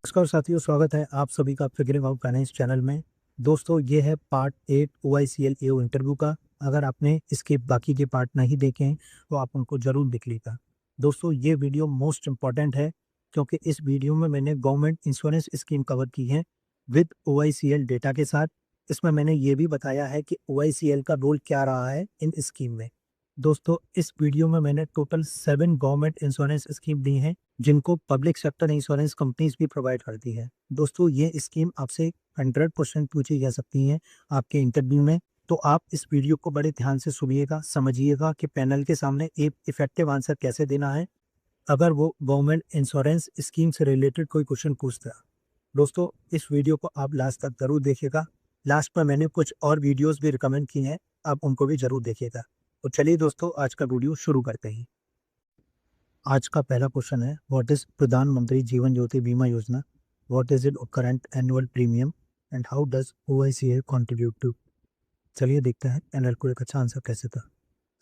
नमस्कार साथियों, स्वागत है आप सभी का फिगरिंग आउट फाइनेंस चैनल में। दोस्तों, ये है पार्ट 8 OICL AO इंटरव्यू का। अगर आपने इसके बाकी के पार्ट नहीं देखे हैं तो आप उनको जरूर देख लीजिएगा। दोस्तों, ये वीडियो मोस्ट इम्पॉर्टेंट है क्योंकि इस वीडियो में मैंने गवर्नमेंट इंश्योरेंस स्कीम कवर की है विद OICL डेटा के साथ। इसमें मैंने ये भी बताया है कि OICL का रोल क्या रहा है इन स्कीम में। दोस्तों, इस वीडियो में मैंने टोटल 7 गवर्नमेंट इंश्योरेंस स्कीम दी हैं जिनको पब्लिक सेक्टर इंश्योरेंस कंपनीज भी प्रोवाइड करती है। दोस्तों, ये स्कीम आपसे 100% पूछी जा सकती है आपके इंटरव्यू में। तो आप इस वीडियो को बड़े ध्यान से सुनिएगा, समझिएगा कि पैनल के सामने एक इफेक्टिव आंसर कैसे देना है अगर वो गवर्नमेंट इंश्योरेंस स्कीम से रिलेटेड कोई क्वेश्चन पूछता है। दोस्तों, इस वीडियो को आप लास्ट तक जरूर देखिएगा। लास्ट में मैंने कुछ और वीडियोस भी रिकमेंड की हैं, आप उनको भी जरूर देखिएगा। तो चलिए दोस्तों, आज का वीडियो शुरू करते हैं। आज का पहला क्वेश्चन है, व्हाट इज प्रधानमंत्री जीवन Jyoti Bima Yojana, what is it current annual premium and how does OICL contribute to. चलिए देखते हैं पैनल को एक अच्छा आंसर कैसे था।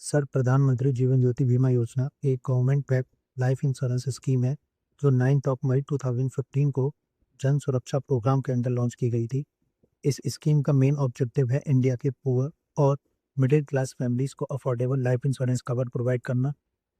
सर, प्रधानमंत्री जीवन ज्योति बीमा योजना एक government back life insurance scheme है जो 9 मई 2015 को जन सुरक्षा प्रोग्राम के अंदर लॉन्च की गई थी। इस स्कीम का मेन ऑब्जेक्टिव है इंडिया के पुअर और मिडिल क्लास फैमिलीज को affordable life insurance cover provide करना।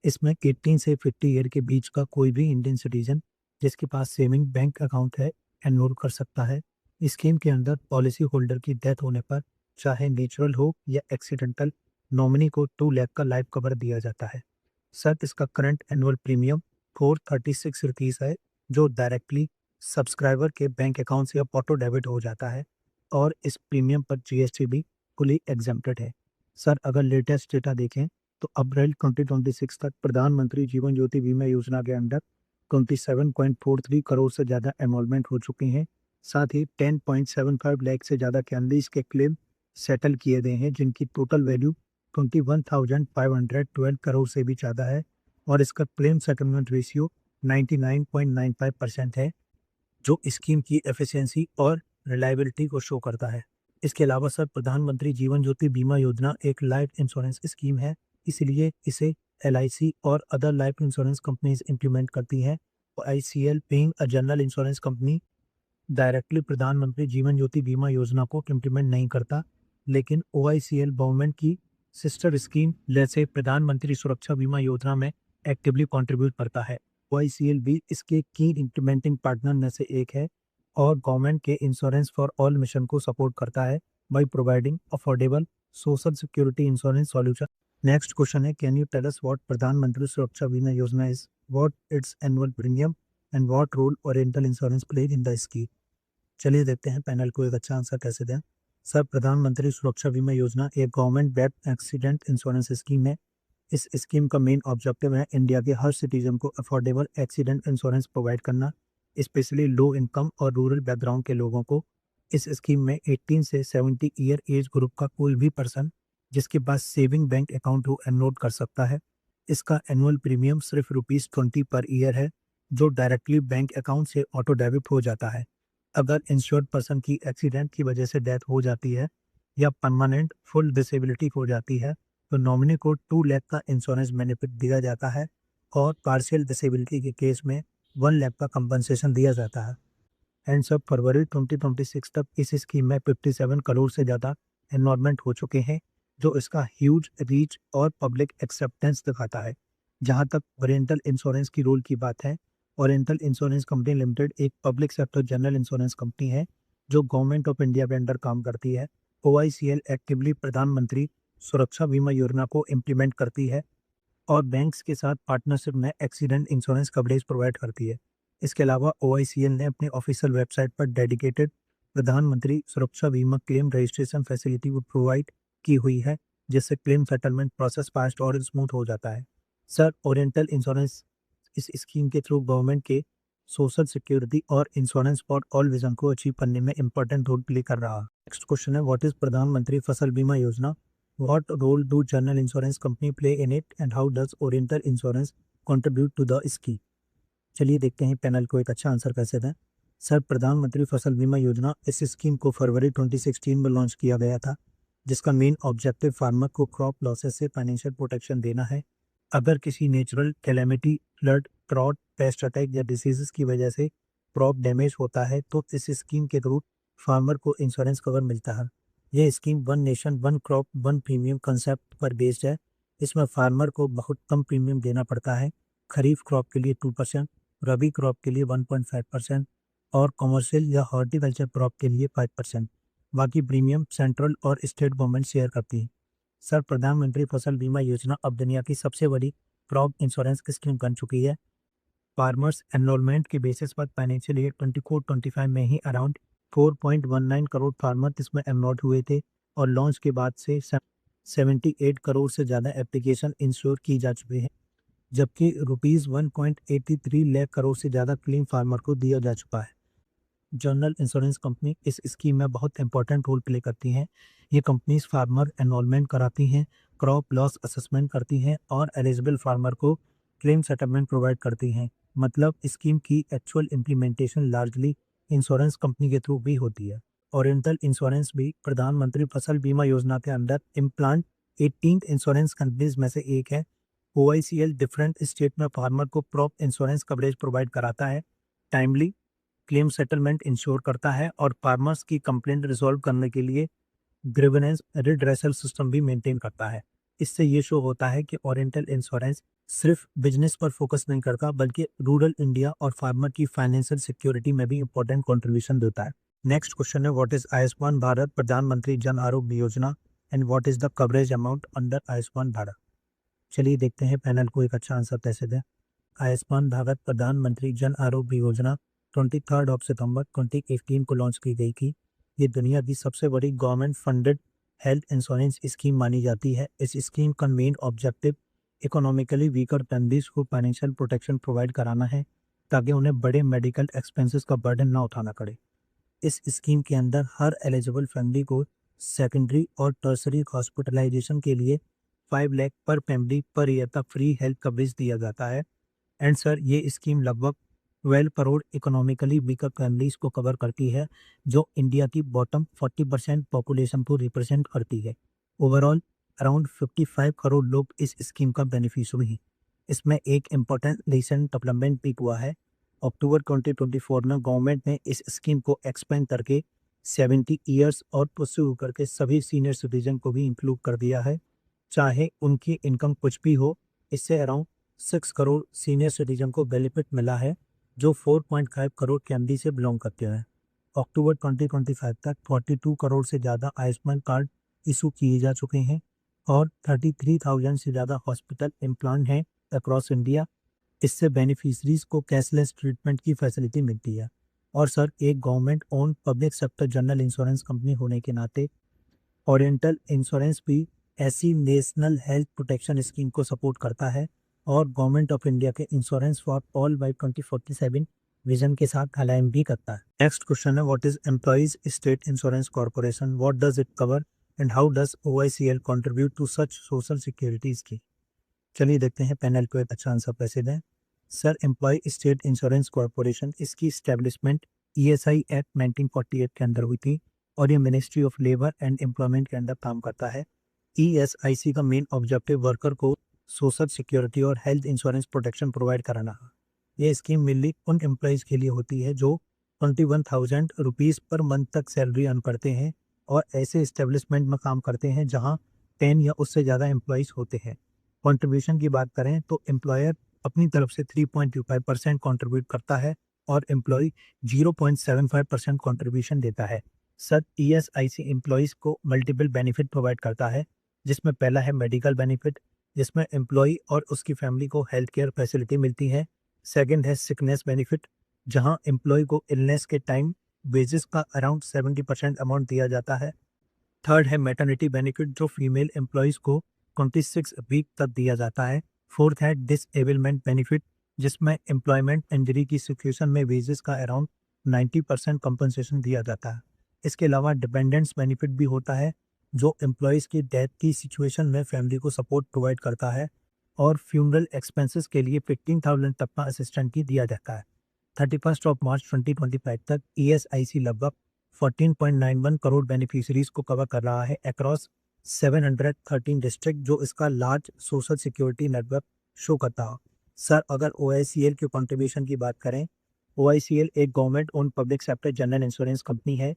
इसमें 18 से 50 ईयर के बीच का कोई भी इंडियन सिटीजन जिसके पास सेविंग बैंक अकाउंट है एनरोल कर सकता है। स्कीम के अंदर पॉलिसी होल्डर की डेथ होने पर चाहे नेचुरल हो या एक्सीडेंटल, नॉमिनी को 2 लाख का लाइफ कवर दिया जाता है। सर, इसका करंट एनुअल प्रीमियम 436 रुपीज़ है जो डायरेक्टली सब्सक्राइबर के बैंक अकाउंट से ऑटो डेबिट हो जाता है और इस प्रीमियम पर GST भी फुली एग्जेम्प्टेड है। सर, अगर लेटेस्ट डेटा देखें तो अप्रैल 2026 तक प्रधानमंत्री जीवन ज्योति बीमा योजना के अंदर 27.43 करोड़ से ज़्यादा एनरोलमेंट हो चुके हैं। साथ ही 10.75 लाख से ज़्यादा कैंडीज के क्लेम सेटल किए गए हैं जिनकी टोटल वैल्यू 21,512 करोड़ से भी ज़्यादा है और इसका क्लेम सेटलमेंट रेशियो 99.95% है जो स्कीम की एफिशिएंसी और रिलायबिलिटी को शो करता है। इसके अलावा सर, प्रधानमंत्री जीवन ज्योति बीमा योजना एक लाइफ इंश्योरेंस स्कीम है, इसलिए इसे LIC और other life insurance companies implement करती हैं। ICL being a general insurance company directly प्रधानमंत्री जीवन ज्योति बीमा योजना को इम्प्लीमेंट नहीं करता, लेकिन OICL गवर्नमेंट की सिस्टर स्कीम जैसे प्रधानमंत्री सुरक्षा बीमा योजना में एक्टिवली कंट्रीब्यूट करता है। OICL भी इसके की इम्प्लीमेंटिंग पार्टनर में से एक है और गवर्नमेंट के इंश्योरेंस फॉर ऑल मिशन को सपोर्ट करता है by providing affordable social security insurance solution. Next question है, can you tell us what प्रधानमंत्री सुरक्षा बीमा योजना is, what it's annual premium and what role oriental insurance played in the scheme. चलिए देखते हैं पैनल को एक अच्छा आंसर कैसे दें। सर, प्रधानमंत्री सुरक्षा बीमा योजना एक government backed accident insurance scheme है। इस स्कीम का मेन ऑब्जेक्टिव है इंडिया के हर सिटीजन को अफोर्डेबल एक्सीडेंट इंश्योरेंस प्रोवाइड करना, स्पेशली लो इनकम और रूरल बैकग्राउंड के लोगों को। इस स्कीम में 18 से 70 ईयर एज ग्रुप का कोई भी पर्सन जिसके पास सेविंग बैंक अकाउंट हो एनरोल कर सकता है। इसका एनुअल प्रीमियम सिर्फ ₹20 पर ईयर है जो डायरेक्टली बैंक अकाउंट से ऑटो डेबिट हो जाता है। अगर इंश्योर्ड पर्सन की एक्सीडेंट की वजह से डेथ हो जाती है या परमानेंट फुल डिसेबिलिटी हो जाती है तो नॉमिनी को 2 लाख का इंश्योरेंस बेनिफिट दिया जाता है और पार्शियल डिसेबिलिटी के केस में 1 लाख का कंपनसेशन दिया जाता है। एंड सब फरवरी 2026 तक इस स्कीम में 57 करोड़ से ज़्यादा एनरोलमेंट हो चुके हैं जो इसका ह्यूज रीच और पब्लिक एक्सेप्टेंस दिखाता है। जहां तक ओरिएंटल इंश्योरेंस की रोल की बात है, ओरिएंटल इंश्योरेंस कंपनी लिमिटेड एक public sector general insurance company है जो गवर्नमेंट ऑफ इंडिया के अंडर काम करती है। OICL एक्टिवली प्रधानमंत्री सुरक्षा बीमा योजना को इम्प्लीमेंट करती है और बैंक्स के साथ पार्टनरशिप में एक्सीडेंट इंश्योरेंस कवरेज प्रोवाइड करती है। इसके अलावा OICL ने अपने ऑफिशियल वेबसाइट पर dedicated Pradhan Mantri Suraksha Bima claim registration facility भी प्रोवाइड की हुई है जिससे क्लेम सेटलमेंट प्रोसेस फास्ट और स्मूथ हो जाता है। सर, ओरिएंटल इंश्योरेंस इस स्कीम के थ्रू गवर्नमेंट के सोशल सिक्योरिटी और इंश्योरेंस फॉर ऑल विजन को अचीव करने में इंपॉर्टेंट रोल प्ले कर रहा है। नेक्स्ट क्वेश्चन है, what is Pradhan Mantri Fasal Bima Yojana, what role do general insurance company play in it and how does oriental insurance contribute to the scheme. चलिए देखते हैं पैनल को एक अच्छा आंसर कैसे दें। सर, प्रधानमंत्री फसल बीमा योजना इस स्कीम को फरवरी 2016 में लॉन्च किया गया था जिसका मेन ऑब्जेक्टिव फार्मर को क्रॉप लॉसेस से फाइनेंशियल प्रोटेक्शन देना है। अगर किसी natural calamity, flood, drought, pest attack या डिसीजेस की वजह से क्रॉप डैमेज होता है तो इस स्कीम के थ्रू फार्मर को इंश्योरेंस कवर मिलता है। यह scheme one nation one crop one premium concept पर बेस्ड है। इसमें फार्मर को बहुत कम प्रीमियम देना पड़ता है। खरीफ क्रॉप के लिए 2%, रबी क्रॉप के लिए 1.5% और कमर्शियल या हॉर्टिकल्चर क्रॉप के लिए 5%। बाकी प्रीमियम सेंट्रल और स्टेट गवर्नमेंट शेयर करती है। सर, प्रधानमंत्री फसल बीमा योजना अब दुनिया की सबसे बड़ी क्रॉप इंश्योरेंस स्कीम बन चुकी है। फार्मर्स एनरोलमेंट के बेसिस पर फाइनेंशियल ईयर 24-25 में ही अराउंड 4.19 करोड़ फार्मर इसमें एनरोल हुए थे और लॉन्च के बाद से 78 करोड़ से ज़्यादा एप्लीकेशन इंश्योर की जा चुकी हैं, जबकि रुपीज़ 1.83 लाख करोड़ से ज़्यादा क्लेम फार्मर को दिया जा चुका है। जनरल इंश्योरेंस कंपनी इस स्कीम में बहुत इंपॉर्टेंट रोल प्ले करती हैं। ये कंपनीज फार्मर एनरोलमेंट कराती हैं, क्रॉप लॉस असेसमेंट करती हैं और एलिजिबल फार्मर को क्लेम सेटलमेंट प्रोवाइड करती हैं। मतलब स्कीम की actual implementation largely insurance company के थ्रू भी होती है। ओरिएंटल इंश्योरेंस भी प्रधानमंत्री फसल बीमा योजना के अंदर इम्प्लांट 18 इंश्योरेंस कंपनीज में से एक है। OICL डिफरेंट स्टेट में फार्मर को क्रॉप इंश्योरेंस कवरेज प्रोवाइड कराता है, टाइमली क्लेम सेटलमेंट इंश्योर करता है और फार्मर्स की कंप्लेंट रिजॉल्व करने के लिए ग्रीवेंस रिड्रेसल सिस्टम भी मेंटेन करता है। इससे ये शो होता है कि ओरिएंटल इंश्योरेंस सिर्फ बिजनेस पर फोकस नहीं करता बल्कि रूरल इंडिया और फार्मर की फाइनेंशियल सिक्योरिटी में भी इंपॉर्टेंट कंट्रीब्यूशन देता है। नेक्स्ट क्वेश्चन है, व्हाट इज आयुष्मान भारत प्रधानमंत्री Jan Arogya Yojana and what is the coverage amount under Ayushman Bharat. चलिए देखते हैं पैनल को एक अच्छा आंसर कैसे दें। आयुष्मान भारत प्रधानमंत्री जन आरोग्य योजना 23 सितंबर 2018 को लॉन्च की गई थी। ये दुनिया की सबसे बड़ी government funded health insurance scheme मानी जाती है। इस स्कीम का main objective economically weaker families को फाइनेंशियल प्रोटेक्शन प्रोवाइड कराना है ताकि उन्हें बड़े मेडिकल एक्सपेंसेस का बर्डन ना उठाना पड़े। इस स्कीम के अंदर हर एलिजिबल फैमिली को सेकेंडरी और टर्सरी हॉस्पिटलाइजेशन के लिए 5 लाख पर फैमिली पर ईयर तक फ्री हेल्थ कवरेज दिया जाता है। एंड सर, ये स्कीम लगभग 12 करोड़ इकोनॉमिकली वीकर फैमिलीज को कवर करती है, जो इंडिया की बॉटम 40% पॉपुलेशन को रिप्रेजेंट करती है। ओवरऑल अराउंड 55 करोड़ लोग इस स्कीम का बेनिफिशियरी हैं। इसमें एक इम्पोर्टेंट रिसेंट डेवलपमेंट भी हुआ है। अक्टूबर 2024 में गवर्नमेंट ने इस स्कीम को एक्सपेंड करके 70 ईयर्स और उससे ऊपर के सभी सीनियर सिटीजन को भी इंक्लूड कर दिया है, चाहे उनकी इनकम कुछ भी हो। इससे अराउंड 6 करोड़ सीनियर सिटीजन को बेनिफिट मिला है, जो 4.5 करोड़ फैमिली से बिलोंग करते हैं। अक्टूबर 2025 तक 42 करोड़ से ज़्यादा आयुष्मान कार्ड इशू किए जा चुके हैं और 33,000 से ज़्यादा हॉस्पिटल इम्प्लांट हैं अक्रॉस इंडिया। इससे बेनिफिशरीज को कैशलेस ट्रीटमेंट की फैसिलिटी मिलती है। और सर, एक government own public sector general insurance company होने के नाते ओरिएंटल इंश्योरेंस भी ऐसी नेशनल हेल्थ प्रोटेक्शन स्कीम को सपोर्ट करता है और गवर्नमेंट ऑफ इंडिया के insurance for all by 2047 vision के साथ अलाइन भी करता है। नेक्स्ट क्वेश्चन है, what is Employees State Insurance Corporation, what does it cover and how does OICL contribute to such social security scheme. चलिए देखते हैं पैनल को एक अच्छा आंसर कैसे दें। Sir, Employee State Insurance Corporation, इसकी इस्टेब्लिशमेंट ESI एक्ट 1948 के अंदर हुई थी और ये ministry of labour and employment के अंदर काम करता है। ESIC का मेन ऑब्जेक्टिव वर्कर को सोशल सिक्योरिटी और हेल्थ इंश्योरेंस प्रोटेक्शन प्रोवाइड कराना है। ये स्कीम मेनली उन एम्प्लॉयज़ के लिए होती है जो 21,000 रुपीज़ पर मंथ तक सैलरी अर्न करते हैं और ऐसे इस्टेब्लिशमेंट में काम करते हैं जहां 10 या उससे ज़्यादा एम्प्लॉयज़ होते हैं। कंट्रीब्यूशन की बात करें तो एम्प्लॉयर अपनी तरफ से 3.25% कंट्रीब्यूट करता है और एम्प्लॉय 0.75% कंट्रीब्यूशन देता है। सर, ESIC एम्प्लॉयज़ को मल्टीपल बेनिफिट प्रोवाइड करता है, जिसमें पहला है मेडिकल बेनिफिट, जिसमें एम्प्लॉय और उसकी फैमिली को हेल्थ केयर फैसिलिटी मिलती है। सेकंड है सिकनेस बेनिफिट, जहां एम्प्लॉय को इलनेस के टाइम वेजेस का अराउंड 70% अमाउंट दिया जाता है। थर्ड है मैटरनिटी बेनिफिट, जो फीमेल एम्प्लॉयज़ को 26 वीक तक दिया जाता है। फोर्थ है डिसेबलमेंट बेनिफिट, जिसमें एम्प्लॉयमेंट इंजरी की सिचुएशन में वेजेस का अराउंड 90% कंपनसेशन दिया जाता है। इसके अलावा डिपेंडेंट्स बेनिफिट भी होता है, जो एम्प्लॉयज़ की डेथ की सिचुएशन में फैमिली को सपोर्ट प्रोवाइड करता है और फ्यूनरल एक्सपेंसेस के लिए 15,000 तक का असिस्टेंट की दिया जाता है। 31 मार्च 2025 तक ESIC लगभग 14.91 करोड़ बेनिफिशरीज को कवर कर रहा है अक्रॉस 713 डिस्ट्रिक्ट, जो इसका large social security network show करता है। सर, अगर OICL के कंट्रीब्यूशन की बात करें OICL एक government own public sector general insurance company है।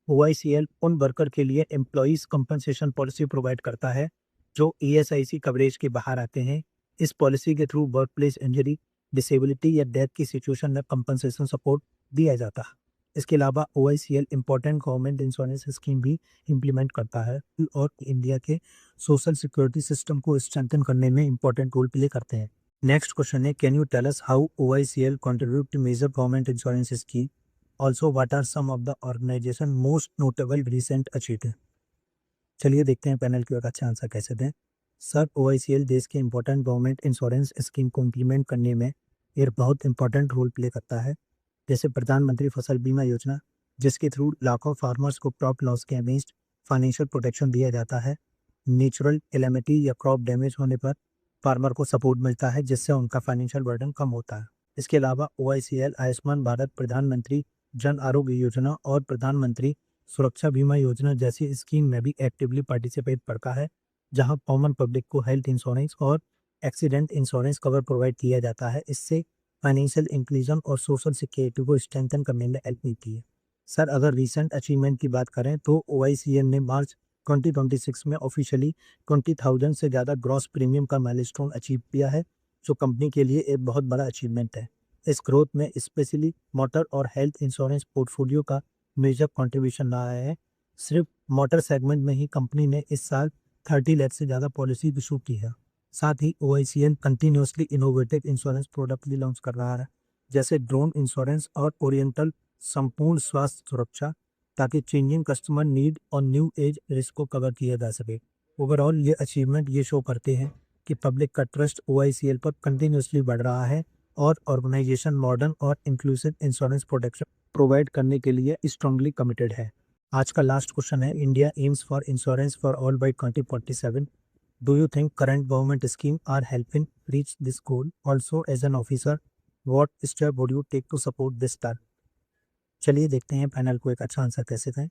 OICL उन वर्कर के लिए एम्प्लॉइज कंपनसेशन पॉलिसी प्रोवाइड करता है जो ESIC कवरेज के बाहर आते हैं। इस पॉलिसी के through work place injury, disability या डेथ की सिचुएशन में कंपनसेशन सपोर्ट दिया जाता है। इसके अलावा OICL important government insurance scheme भी इम्प्लीमेंट करता है और इंडिया के सोशल सिक्योरिटी सिस्टम को स्ट्रेंथन करने में इम्पोर्टेंट रोल प्ले करते हैं। नेक्स्ट क्वेश्चन है, can you tell us how OICL contribute to major government insurance scheme? Also what are some of the organisation most notable recent achievement? चलिए देखते हैं panel की ओर अच्छा आंसर कैसे दें। सर, OICL देश के इंपॉर्टेंट गवर्नमेंट इंश्योरेंस स्कीम को इम्प्लीमेंट करने में एक बहुत इंपॉर्टेंट रोल प्ले करता है। जैसे प्रधानमंत्री फसल बीमा योजना, जिसके थ्रू लाखों फार्मर्स को क्रॉप लॉस के अगेंस्ट फाइनेंशियल प्रोटेक्शन दिया जाता है। नेचुरल कैलेमिटी या क्रॉप डैमेज होने पर फार्मर को सपोर्ट मिलता है, जिससे उनका फाइनेंशियल बर्डन कम होता है। इसके अलावा OICL आयुष्मान भारत, प्रधानमंत्री जन आरोग्य योजना और प्रधानमंत्री सुरक्षा बीमा योजना जैसी स्कीम में भी एक्टिवली पार्टिसिपेट करता है, जहां कॉमन पब्लिक को हेल्थ इंश्योरेंस और एक्सीडेंट इंश्योरेंस कवर प्रोवाइड किया जाता है। इससे फाइनेंशियल इंक्लूजन और सोशल सिक्योरिटी को स्ट्रेंथन करने में हेल्प मिलती है। सर, अगर रीसेंट अचीवमेंट की बात करें तो OICL ने मार्च 2026 में ऑफिशियली 20,000 से ज़्यादा ग्रॉस प्रीमियम का माइलस्टोन अचीव किया है, जो कंपनी के लिए एक बहुत बड़ा अचीवमेंट है। इस ग्रोथ में स्पेशली मोटर और हेल्थ इंश्योरेंस पोर्टफोलियो का मेजर कंट्रीब्यूशन रहा है। सिर्फ मोटर सेगमेंट में ही कंपनी ने इस साल 30 लाख से ज़्यादा पॉलिसी इशू की है। साथ ही OICL continuously innovative insurance product भी लॉन्च कर रहा है, जैसे ड्रोन इंश्योरेंस और ओरिएंटल संपूर्ण स्वास्थ्य सुरक्षा, ताकि चेंजिंग कस्टमर नीड और न्यू एज रिस्क को कवर किया जा सके। ओवरऑल ये अचीवमेंट ये शो करते हैं कि पब्लिक का ट्रस्ट OICL पर कंटिन्यूसली बढ़ रहा है और ऑर्गेनाइजेशन मॉडर्न और इंक्लूसिव इंश्योरेंस प्रोटेक्शन प्रोवाइड करने के लिए स्ट्रांगली कमिटेड है। आज का लास्ट क्वेश्चन है, India aims for insurance for all by 2047। Do you think current government scheme are helping reach this goal? Also as an officer, what step would you take to support this target? चलिए देखते हैं panel को एक अच्छा answer कैसे दें।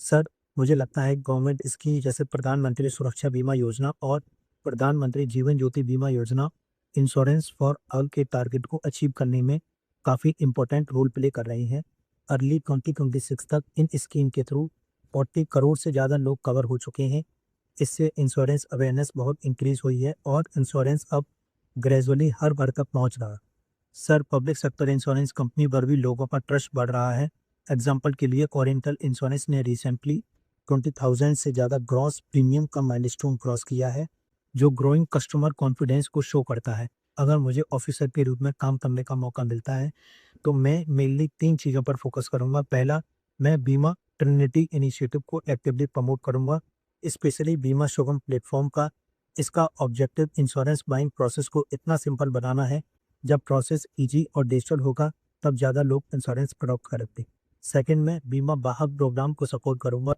Sir, मुझे लगता है गवर्नमेंट इसकी जैसे प्रधानमंत्री सुरक्षा बीमा योजना और प्रधानमंत्री जीवन ज्योति बीमा योजना इंश्योरेंस फॉर ऑल के टारगेट को अचीव करने में काफ़ी इंपॉर्टेंट रोल प्ले कर रही हैं। अर्ली 2026 तक इन स्कीम के थ्रू 40 करोड़ से ज़्यादा लोग कवर हो चुके हैं। इससे इंश्योरेंस अवेयरनेस बहुत इंक्रीज हुई है और इंश्योरेंस अब ग्रेजुअली हर वर्ग तक पहुंच रहा है। Sir, public sector insurance company पर भी लोगों का ट्रस्ट बढ़ रहा है। एग्जाम्पल के लिए ओरिएंटल इंश्योरेंस ने रिसेंटली 20,000 से ज़्यादा ग्रॉस प्रीमियम का माइलस्टोन क्रॉस किया है, जो ग्रोइंग कस्टमर कॉन्फिडेंस को शो करता है। अगर मुझे ऑफिसर के रूप में काम करने का मौका मिलता है तो मैं मेनली 3 चीज़ों पर फोकस करूँगा। पहला, मैं बीमा ट्रिनिटी इनिशिएटिव को एक्टिवली प्रमोट करूँगा, स्पेशली बीमा शुगम प्लेटफॉर्म का। इसका ऑब्जेक्टिव इंश्योरेंस बाइंग प्रोसेस को इतना सिंपल बनाना है। जब प्रोसेस ईजी और डिजिटल होगा तब ज़्यादा लोग इंश्योरेंस प्राप्त करेंगे। सेकंड, में बीमा वाहक प्रोग्राम को सपोर्ट करूँगा।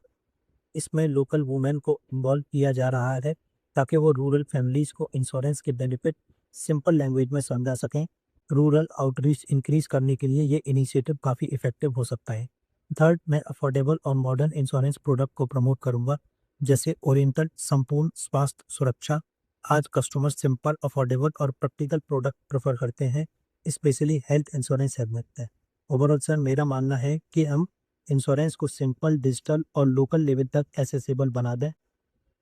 इसमें लोकल वुमेन को इन्वॉल्व किया जा रहा है ताकि वो रूरल फैमिलीज़ को इंश्योरेंस के बेनिफिट सिंपल लैंग्वेज में समझा सकें। रूरल आउटरीच इंक्रीज करने के लिए ये इनिशिएटिव काफ़ी इफेक्टिव हो सकता है। थर्ड, मैं अफोर्डेबल और मॉडर्न इंश्योरेंस प्रोडक्ट को प्रमोट करूंगा, जैसे ओरिएंटल संपूर्ण स्वास्थ्य सुरक्षा। आज कस्टमर सिंपल, अफोर्डेबल और प्रैक्टिकल प्रोडक्ट प्रेफर करते हैं, स्पेशली हेल्थ इंश्योरेंस सेगमेंट में। ओवरऑल सर, मेरा मानना है कि हम इंश्योरेंस को सिंपल, डिजिटल और लोकल लेवल तक एसेसिबल बना दें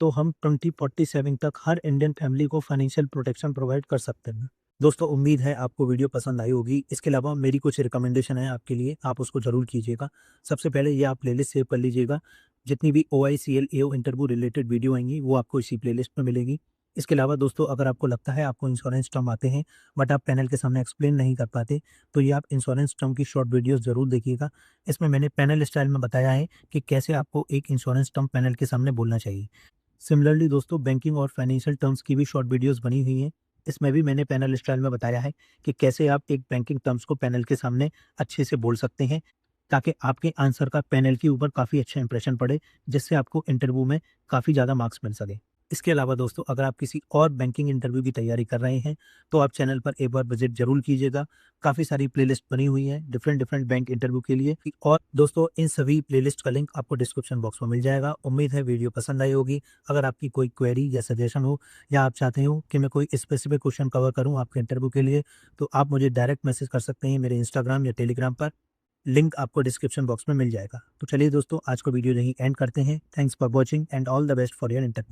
तो हम 2047 तक हर इंडियन फैमिली को फाइनेंशियल प्रोटेक्शन प्रोवाइड कर सकते हैं। दोस्तों, उम्मीद है आपको वीडियो पसंद आई होगी। इसके अलावा मेरी कुछ रिकमेंडेशन है आपके लिए, आप उसको ज़रूर कीजिएगा। सबसे पहले ये आप प्लेलिस्ट सेव कर लीजिएगा। जितनी भी OICL AO interview related video आएंगी वो आपको इसी प्लेलिस्ट में मिलेगी। इसके अलावा दोस्तों, अगर आपको लगता है आपको इंश्योरेंस टर्म आते हैं बट आप पैनल के सामने एक्सप्लेन नहीं कर पाते, तो ये आप इंश्योरेंस टर्म की शॉर्ट वीडियोस ज़रूर देखिएगा। इसमें मैंने पैनल स्टाइल में बताया है कि कैसे आपको एक इंश्योरेंस टर्म पैनल के सामने बोलना चाहिए। सिमिलरली दोस्तों, बैंकिंग और फाइनेंशियल टर्म्स की भी शॉर्ट वीडियोस बनी हुई हैं। इसमें भी मैंने पैनल स्टाइल में बताया है कि कैसे आप एक बैंकिंग टर्म्स को पैनल के सामने अच्छे से बोल सकते हैं, ताकि आपके आंसर का पैनल के ऊपर काफ़ी अच्छा इंप्रेशन पड़े, जिससे आपको इंटरव्यू में काफ़ी ज़्यादा मार्क्स मिल सके। इसके अलावा दोस्तों अगर आप किसी और बैंकिंग इंटरव्यू की तैयारी कर रहे हैं तो आप चैनल पर एक बार विजिट जरूर कीजिएगा। काफ़ी सारी प्लेलिस्ट बनी हुई है डिफरेंट डिफरेंट बैंक इंटरव्यू के लिए। और दोस्तों इन सभी प्लेलिस्ट का लिंक आपको डिस्क्रिप्शन बॉक्स में मिल जाएगा। उम्मीद है वीडियो पसंद आई होगी। अगर आपकी कोई क्वेरी या सजेशन हो या आप चाहते हो कि मैं कोई स्पेसिफिक क्वेश्चन कवर करूँ आपके इंटरव्यू के लिए, तो आप मुझे डायरेक्ट मैसेज कर सकते हैं मेरे इंस्टाग्राम या टेलीग्राम पर। लिंक आपको डिस्क्रिप्शन बॉक्स में मिल जाएगा। तो चलिए दोस्तों आज को वीडियो यहीं एंड करते हैं। Thanks for watching and all the best for your interview.